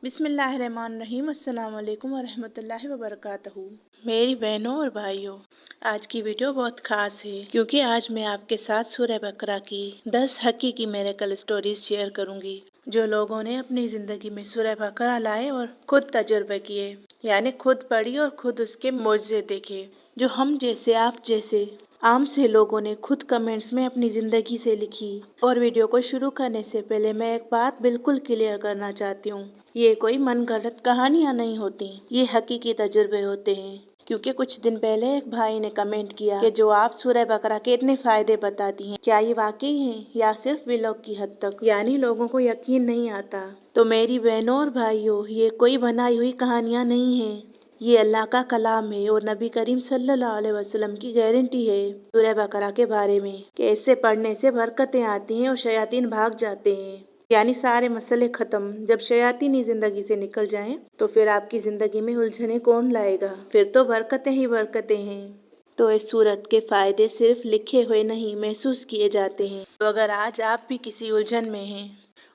बिस्मिल्लाहिर्रहमानिर्रहीम। अस्सलाम वालेकुम वरहमतुल्लाहि वबरकातुहू। मेरी बहनों और भाइयों, आज की वीडियो बहुत ख़ास है क्योंकि आज मैं आपके साथ सूरह बकरा की 10 हकीकी मिरेकल स्टोरीज शेयर करूंगी जो लोगों ने अपनी ज़िंदगी में सूरह बकरा लाए और खुद तजुर्बे किए, यानी खुद पढ़ी और खुद उसके मौजज़े देखे, जो हम जैसे आप जैसे आम से लोगों ने खुद कमेंट्स में अपनी ज़िंदगी से लिखी। और वीडियो को शुरू करने से पहले मैं एक बात बिल्कुल क्लियर करना चाहती हूँ, ये कोई मनगढ़ंत कहानियाँ नहीं होती, ये हकीकी तजुर्बे होते हैं। क्योंकि कुछ दिन पहले एक भाई ने कमेंट किया कि जो आप सूरह बकरा के इतने फ़ायदे बताती हैं, क्या ये वाकई हैं या सिर्फ व्लॉग की हद तक, यानी लोगों को यकीन नहीं आता। तो मेरी बहनों और भाइयों, ये कोई बनाई हुई कहानियाँ नहीं हैं, ये अल्लाह का कलाम है और नबी करीम सल्लल्लाहु अलैहि वसल्लम की गारंटी है सूरह बकरा के बारे में कि इससे पढ़ने से बरकतें आती हैं और शयातीन भाग जाते हैं, यानी सारे मसले ख़त्म। जब शयातीनी ज़िंदगी से निकल जाएं तो फिर आपकी ज़िंदगी में उलझने कौन लाएगा, फिर तो बरकतें ही बरकतें हैं। तो इस सूरत के फ़ायदे सिर्फ लिखे हुए नहीं, महसूस किए जाते हैं। तो अगर आज आप भी किसी उलझन में हैं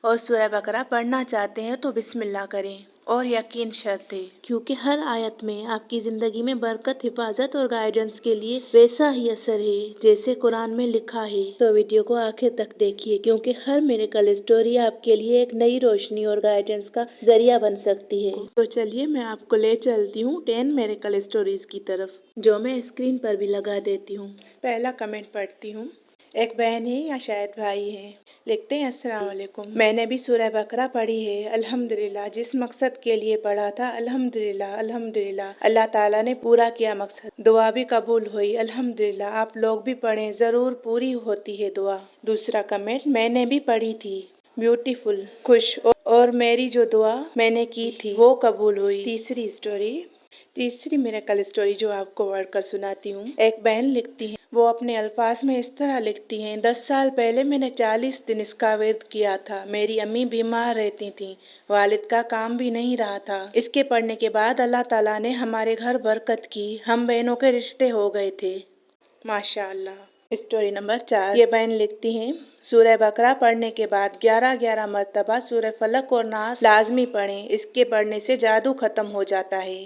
और सूरह बकरा पढ़ना चाहते हैं तो बिस्मिल्लाह करें, और यकीन शर्त है, क्योंकि हर आयत में आपकी ज़िंदगी में बरकत, हिफाजत और गाइडेंस के लिए वैसा ही असर है जैसे कुरान में लिखा है। तो वीडियो को आखिर तक देखिए, क्योंकि हर मिरेकल स्टोरी आपके लिए एक नई रोशनी और गाइडेंस का जरिया बन सकती है। तो चलिए मैं आपको ले चलती हूँ 10 मिरेकल स्टोरीज की तरफ, जो मैं स्क्रीन पर भी लगा देती हूँ। पहला कमेंट पढ़ती हूँ। एक बहन है या शायद भाई है, लिखते हैं अस्सलाम वालेकुम। मैंने भी सूरह बकरा पढ़ी है अल्हम्दुलिल्लाह, जिस मकसद के लिए पढ़ा था अल्हम्दुलिल्लाह अल्हम्दुलिल्लाह अल्लाह ताला ने पूरा किया मकसद, दुआ भी कबूल हुई अल्हम्दुलिल्लाह। आप लोग भी पढ़ें, ज़रूर पूरी होती है दुआ। दूसरा कमेंट, मैंने भी पढ़ी थी, ब्यूटीफुल, खुश, और मेरी जो दुआ मैंने की थी वो कबूल हुई। तीसरी मिरेकल स्टोरी जो आपको पढ़कर सुनाती हूँ। एक बहन लिखती है, वो अपने अल्फाज में इस तरह लिखती हैं, 10 साल पहले मैंने 40 दिन इसका विर्द किया था। मेरी अम्मी बीमार रहती थीं, वालिद का काम भी नहीं रहा था। इसके पढ़ने के बाद अल्लाह ताला ने हमारे घर बरकत की, हम बहनों के रिश्ते हो गए थे, माशाअल्लाह। Story number 4। ये बहन लिखती हैं, सूरह बकरा पढ़ने के बाद 11-11 मरतबा सूरह फलक और नास लाजमी पढ़ें, इसके पढ़ने से जादू ख़त्म हो जाता है।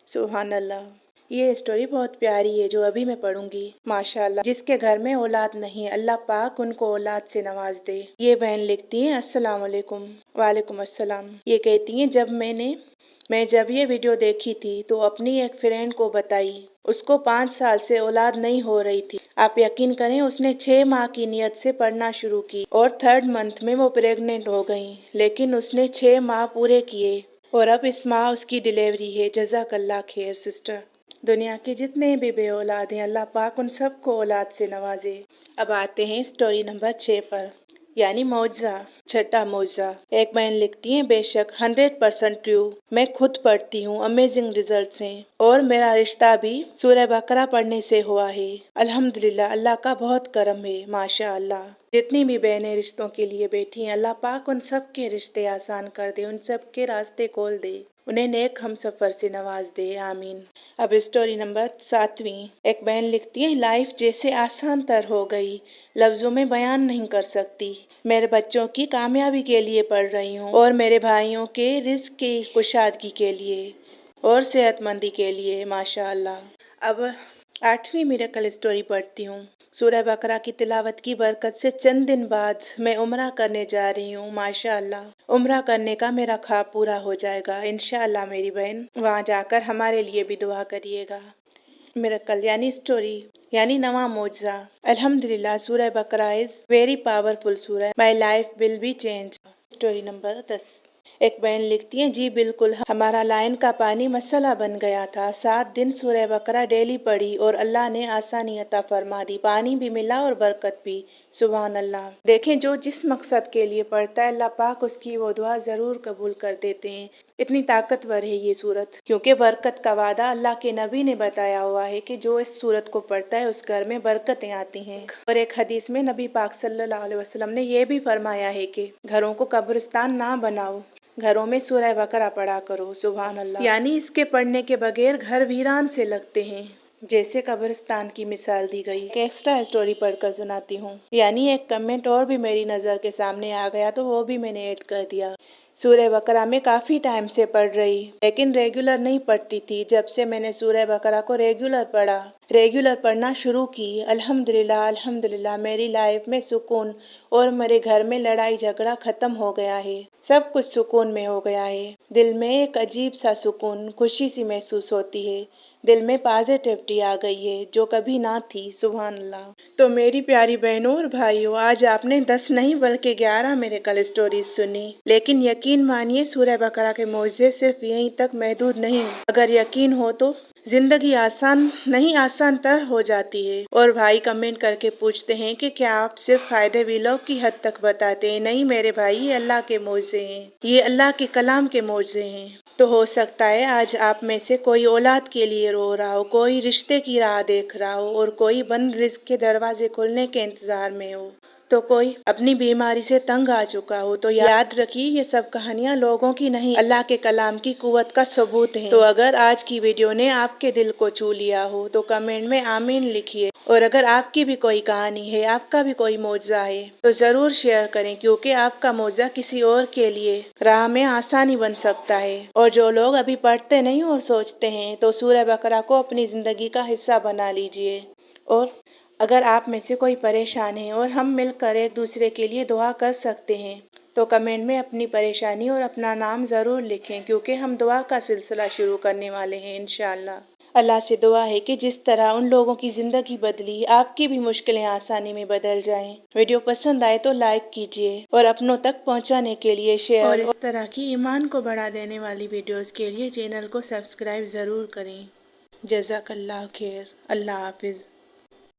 सुभान अल्लाह। ये स्टोरी बहुत प्यारी है जो अभी मैं पढ़ूंगी, माशाअल्लाह। जिसके घर में औलाद नहीं, अल्लाह पाक उनको औलाद से नवाज दे। ये बहन लिखती हैं, अस्सलाम वालेकुम। वालेकुम अस्सलाम। ये कहती हैं, मैं जब ये वीडियो देखी थी तो अपनी एक फ्रेंड को बताई, उसको 5 साल से औलाद नहीं हो रही थी। आप यकीन करें, उसने 6 माह की नियत से पढ़ना शुरू की और 3rd मंथ में वो प्रेग्नेंट हो गई, लेकिन उसने 6 माह पूरे किए और अब इस माह उसकी डिलीवरी है। जज़ाकल्लाह खैर सिस्टर। दुनिया के जितने भी बे औलाद हैं, अल्लाह पाक उन सबको औलाद से नवाजे। अब आते हैं स्टोरी नंबर 6 पर, यानी मौजा, छठा मौजा। एक बहन लिखती है, बेशक 100% ट्रू, मैं खुद पढ़ती हूँ, अमेजिंग रिजल्ट्स हैं और मेरा रिश्ता भी सूरह बकरा पढ़ने से हुआ है अल्हम्दुलिल्लाह। अल्लाह का बहुत करम है, माशाअल्लाह। जितनी भी बहनें रिश्तों के लिए बैठी हैं, अल्लाह पाक उन सब के रिश्ते आसान कर दे, उन सब के रास्ते खोल दे, उन्हें नेक हम सफ़र से नवाज दे, आमीन। अब स्टोरी नंबर 7वीं। एक बहन लिखती है, लाइफ जैसे आसान तर हो गई, लफ्ज़ों में बयान नहीं कर सकती। मेरे बच्चों की कामयाबी के लिए पढ़ रही हूँ और मेरे भाइयों के रिज़्क़ की कुशादगी के लिए और सेहतमंदी के लिए, माशाअल्लाह। अब 8वीं मिरेकल स्टोरी पढ़ती हूँ। सूरह बकरा की तिलावत की बरकत से चंद दिन बाद मैं उम्रा करने जा रही हूँ, माशाअल्लाह। उम्रा करने का मेरा ख्वाब पूरा हो जाएगा इंशाअल्लाह। मेरी बहन, वहाँ जाकर हमारे लिए भी दुआ करिएगा। मिरेकल यानी स्टोरी, यानी नवा मौजा। अल्हम्दुलिल्लाह, सूरह बकरा इज़ वेरी पावरफुल सूरह, my life will be change. Story number 10। एक बहन लिखती हैं, जी बिल्कुल, हमारा लाइन का पानी मसला बन गया था। 7 दिन सूरह बकरा डेली पढ़ी और अल्लाह ने आसानी अता फरमा दी, पानी भी मिला और बरकत भी, सुभान अल्लाह। देखें, जो जिस मकसद के लिए पढ़ता है, अल्लाह पाक उसकी वो दुआ ज़रूर कबूल कर देते हैं। इतनी ताकतवर है ये सूरत, क्योंकि बरकत का वादा अल्लाह के नबी ने बताया हुआ है कि जो इस सूरत को पढ़ता है उस घर में बरकतें आती हैं। और एक हदीस में नबी पाक सल्लल्लाहु अलैहि वसल्लम ने यह भी फरमाया है कि घरों को कब्रिस्तान ना बनाओ, घरों में सूरह बकरा पढ़ा करो, सुभान अल्लाह। यानी इसके पढ़ने के बगैर घर वीरान से लगते हैं, जैसे कब्रिस्तान की मिसाल दी गई। एक एक्स्ट्रा स्टोरी पढ़कर सुनाती हूँ, यानी एक कमेंट और भी मेरी नज़र के सामने आ गया तो वो भी मैंने ऐड कर दिया। सूरह बकरा में काफ़ी टाइम से पढ़ रही, लेकिन रेगुलर नहीं पढ़ती थी। जब से मैंने सूरह बकरा को रेगुलर पढ़ना शुरू की, अल्हम्दुलिल्लाह अल्हम्दुलिल्लाह मेरी लाइफ में सुकून और मेरे घर में लड़ाई झगड़ा ख़त्म हो गया है। सब कुछ सुकून में हो गया है। दिल में एक अजीब सा सुकून, खुशी सी महसूस होती है। दिल में पॉजिटिविटी आ गई है जो कभी ना थी। सुभान अल्लाह। तो मेरी प्यारी बहनों और भाइयों, आज आपने 10 नहीं बल्कि 11 मिरेकल स्टोरीज सुनी, लेकिन यकीन मानिए सूरह बकरा के मौज़े सिर्फ यहीं तक महदूद नहीं। अगर यकीन हो तो जिंदगी आसान तर हो जाती है। और भाई कमेंट करके पूछते हैं कि क्या आप सिर्फ फायदे व्लॉग की हद तक बताते हैं? नहीं मेरे भाई, ये अल्लाह के मौज़े हैं, ये अल्लाह के कलाम के मौज़े हैं। तो हो सकता है आज आप में से कोई औलाद के लिए रो रहा हो, कोई रिश्ते की राह देख रहा हो और कोई बंद रिज़्क के दरवाजे खुलने के इंतजार में हो, तो कोई अपनी बीमारी से तंग आ चुका हो। तो याद रखिए, ये सब कहानियाँ लोगों की नहीं, अल्लाह के कलाम की कुव्वत का सबूत है। तो अगर आज की वीडियो ने आपके दिल को छू लिया हो तो कमेंट में आमीन लिखिए। और अगर आपकी भी कोई कहानी है, आपका भी कोई मौजा है, तो ज़रूर शेयर करें, क्योंकि आपका मौजा किसी और के लिए राह में आसानी बन सकता है। और जो लोग अभी पढ़ते नहीं और सोचते हैं, तो सूरह बकरा को अपनी ज़िंदगी का हिस्सा बना लीजिए। और अगर आप में से कोई परेशान है और हम मिलकर एक दूसरे के लिए दुआ कर सकते हैं, तो कमेंट में अपनी परेशानी और अपना नाम ज़रूर लिखें, क्योंकि हम दुआ का सिलसिला शुरू करने वाले हैं इंशाअल्लाह। अल्लाह से दुआ है कि जिस तरह उन लोगों की ज़िंदगी बदली, आपकी भी मुश्किलें आसानी में बदल जाएं। वीडियो पसंद आए तो लाइक कीजिए और अपनों तक पहुंचाने के लिए शेयर, और इस तरह की ईमान को बढ़ा देने वाली वीडियोस के लिए चैनल को सब्सक्राइब ज़रूर करें। जज़ाकल्लाह खैर। अल्लाह हाफिज़।